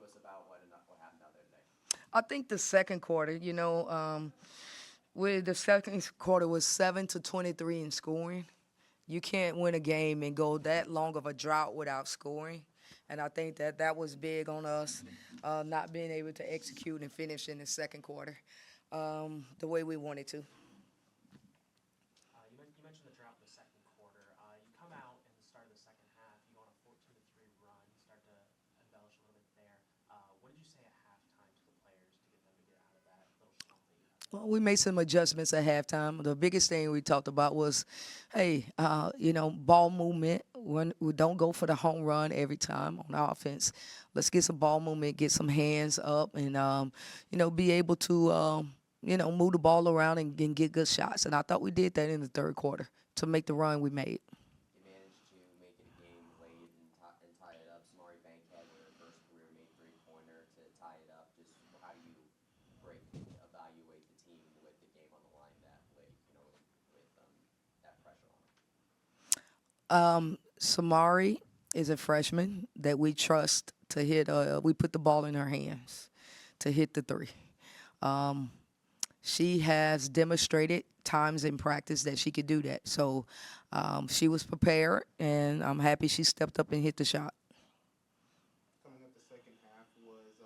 us about what happened out there today? I think the second quarter, with the second quarter was 7 to 23 in scoring. You can't win a game and go that long of a drought without scoring. And I think that that was big on us, not being able to execute and finish in the second quarter the way we wanted to. You mentioned the drought in the second quarter. You come out in the start of the second half. You go on a 14-3 run. You start to embellish a little bit there. What did you say at halftime to the players to get them to get out of that little slump that you had? Well, we made some adjustments at halftime. The biggest thing we talked about was, hey, ball movement. When we don't go for the home run every time on offense. Let's get some ball movement, get some hands up, and be able to move the ball around and get good shots. And I thought we did that in the third quarter to make the run we made. You managed to make it a game late and tie it up. Samari Bankhead with her first career made three-pointer to tie it up. Just how do you evaluate the team with the game on the line that late, with that pressure on them? Samari is a freshman that we trust to hit. We put the ball in her hands to hit the three. Um, she has demonstrated times in practice that she could do that. So she was prepared, and I'm happy she stepped up and hit the shot. Coming up the second half, was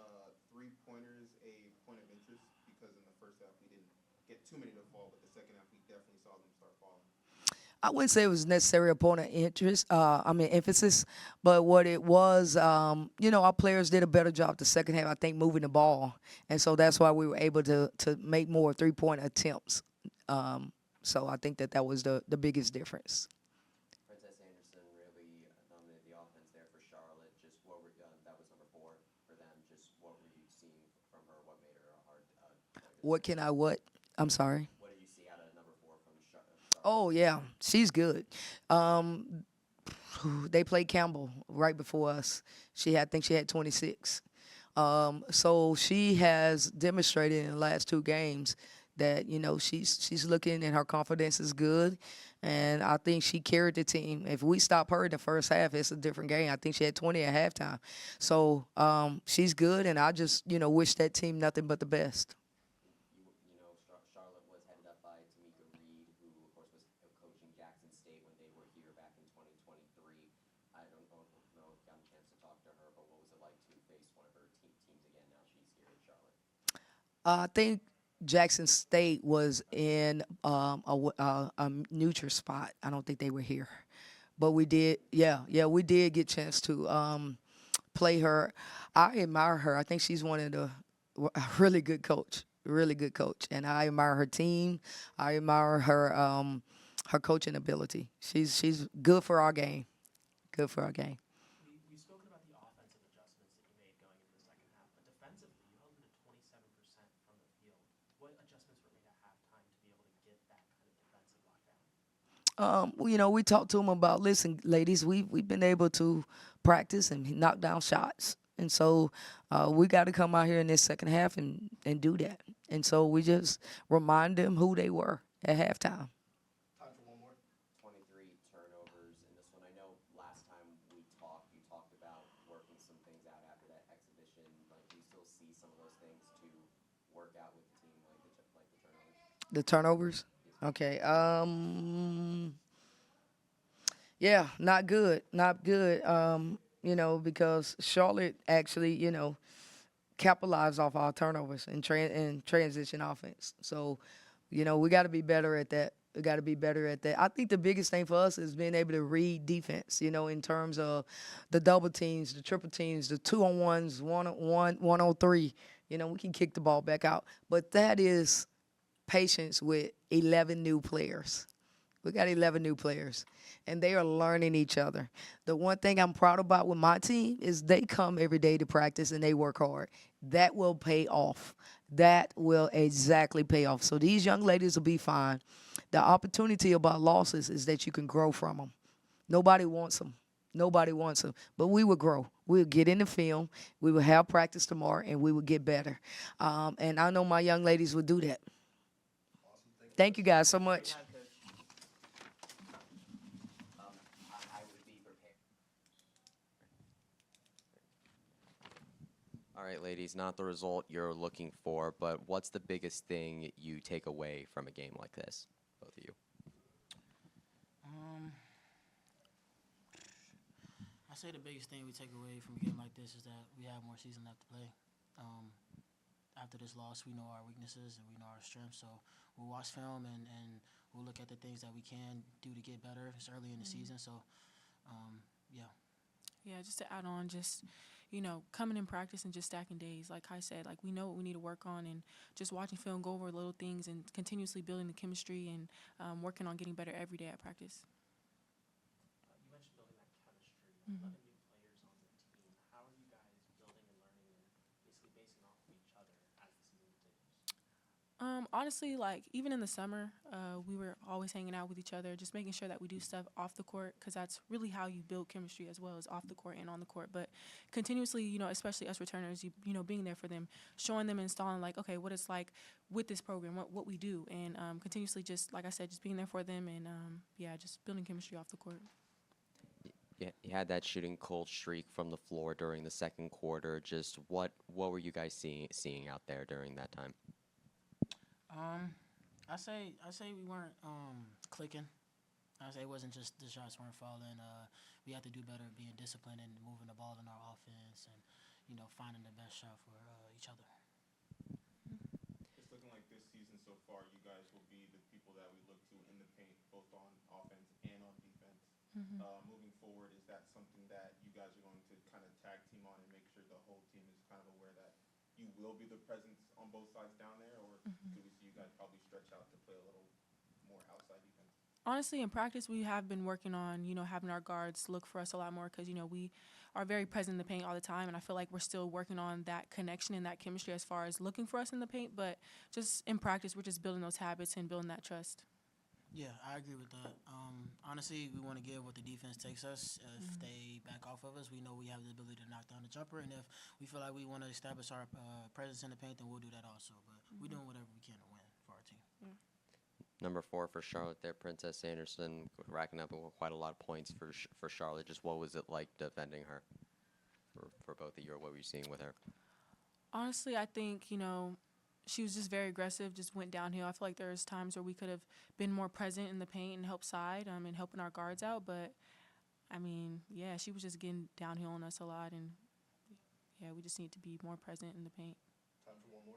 three-pointers a point of interest? Because in the first half we didn't get too many to fall, but the second half we definitely saw them start falling. I wouldn't say it was necessarily a point of interest. Emphasis, but what it was, our players did a better job the second half. I think moving the ball, and so that's why we were able to make more 3-point attempts. So I think that was the biggest difference. Princess Anderson really dominated the offense there for Charlotte. Just what were that was number 4 for them. Just what were you seeing from her? What made her a hard What can I what? I'm sorry. What did you see out of number 4 from Charlotte? Oh yeah, she's good. Um, they played Campbell right before us. I think she had 26. So she has demonstrated in the last 2 games that she's looking and her confidence is good, and I think she carried the team. If we stop her in the first half, it's a different game. I think she had 20 at halftime. So she's good, and I just wish that team nothing but the best. Charlotte was headed up by Tamika Reed, who, of course, was coaching Jackson State when they were here back in 2023. I don't know if you got a chance to talk to her, but what was it like to face one of her teams again now she's here in Charlotte? I think Jackson State was in a neutral spot. I don't think they were here, but we did. Yeah, we did get a chance to play her. I admire her. I think she's one of the a really good coach, and I admire her team. I admire her coaching ability. She's good for our game. Good for our game. We've spoken about the offensive adjustments that you made going into the second half, but defensively, you held them to 27% from the field. What adjustments were made at halftime to be able to get that kind of defensive lockdown? We talked to them about, listen, ladies, we've been able to practice and knock down shots. And so we got to come out here in this second half and do that. And so we just remind them who they were at halftime. Time for one more. 23 turnovers in this one. I know last time we talked, you talked about working some things out after that exhibition. Like, do you still see some of those things to work out with the team, like the turnovers? The turnovers? Okay. Yeah, not good. Not good. Because Charlotte actually, capitalized off our turnovers in transition offense. So, we got to be better at that. We got to be better at that. I think the biggest thing for us is being able to read defense, in terms of the double teams, the triple teams, the 2-on-1s, 1-on-1, 1-on-3. We can kick the ball back out. But that is patience with 11 new players. We got 11 new players, and they are learning each other. The one thing I'm proud about with my team is they come every day to practice and they work hard. That will pay off. That will exactly pay off. So these young ladies will be fine. The opportunity about losses is that you can grow from them. Nobody wants them. Nobody wants them. But we will grow. We'll get in the film. We will have practice tomorrow, and we will get better. And I know my young ladies will do that. Awesome. Thank you guys so much. I would be prepared. All right, ladies, not the result you're looking for, but what's the biggest thing you take away from a game like this, both of you? I say the biggest thing we take away from a game like this is that we have more season left to play. After this loss, we know our weaknesses and we know our strengths, so we'll watch film and we'll look at the things that we can do to get better. It's early in the season, so yeah. Yeah, just to add on, just, coming in practice and just stacking days. Like Kai said, like we know what we need to work on, and just watching film, go over little things, and continuously building the chemistry and working on getting better every day at practice. You mentioned building that chemistry, 11 new players on the team. How are you guys building and learning and basically basing off of each other as the season continues? Honestly, like even in the summer, we were always hanging out with each other, just making sure that we do stuff off the court, because that's really how you build chemistry as well as off the court and on the court. But continuously, especially us returners, being there for them, showing them, installing like, okay, what it's like with this program, what we do, and continuously, just like I said, just being there for them, and just building chemistry off the court. You had that shooting cold streak from the floor during the second quarter. Just what were you guys seeing out there during that time? I say we weren't clicking. I say it wasn't just the shots weren't falling. We had to do better being disciplined and moving the ball in our offense, and finding the best shot for each other. It's looking like this season so far, you guys will be the people that we look to in the paint, both on offense and on defense. Moving forward, is that something that you guys are going to kind of tag team on and make sure the whole team is kind of aware that you will be the presence on both sides down there, or could we see you guys probably stretch out to play a little more outside defense? Honestly, in practice, we have been working on, having our guards look for us a lot more, because, we are very present in the paint all the time, and I feel like we're still working on that connection and that chemistry as far as looking for us in the paint, but just in practice, we're just building those habits and building that trust. Yeah, I agree with that. Honestly, we want to give what the defense takes us. If they back off of us, we know we have the ability to knock down the jumper, and if we feel like we want to establish our presence in the paint, then we'll do that also. But we're doing whatever we can to win for our team. Number 4 for Charlotte there, Princess Anderson, racking up quite a lot of points for Charlotte. Just what was it like defending her for both of you, or what were you seeing with her? Honestly, I think, she was just very aggressive, just went downhill. I feel like there's times where we could have been more present in the paint and help side and helping our guards out. But, she was just getting downhill on us a lot. And, we just need to be more present in the paint. Time for one more.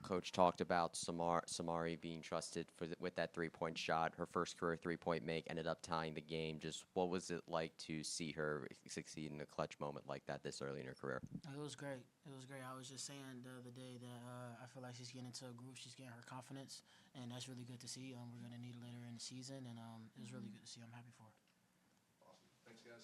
Coach talked about Samari being trusted with that three-point shot. Her first career three-point make ended up tying the game. Just what was it like to see her succeed in a clutch moment like that this early in her career? It was great. It was great. I was just saying the other day that I feel like she's getting into a groove. She's getting her confidence, and that's really good to see. We're going to need it later in the season, and it was really good to see. I'm happy for her.